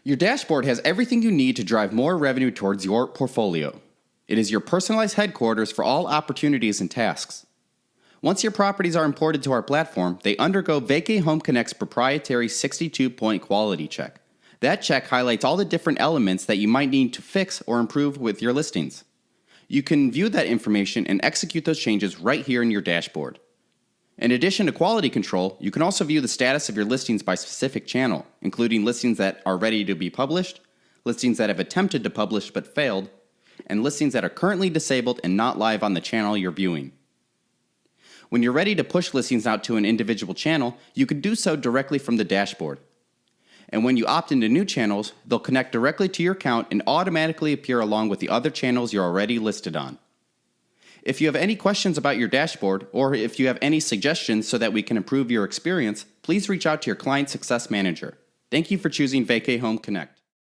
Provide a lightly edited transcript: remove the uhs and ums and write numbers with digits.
Your dashboard has everything you need to drive more revenue towards your portfolio. It is your personalized headquarters for all opportunities and tasks. Once your properties are imported to our platform, they undergo Vacay Home Connect's proprietary 62-point quality check. That check highlights all the different elements that you might need to fix or improve with your listings. You can view that information and execute those changes right here in your dashboard. In addition to quality control, you can also view the status of your listings by specific channel, including listings that are ready to be published, listings that have attempted to publish but failed, and listings that are currently disabled and not live on the channel you're viewing. When you're ready to push listings out to an individual channel, you can do so directly from the dashboard. And when you opt into new channels, they'll connect directly to your account and automatically appear along with the other channels you're already listed on. If you have any questions about your dashboard, or if you have any suggestions so that we can improve your experience, please reach out to your client success manager. Thank you for choosing Vacay Home Connect.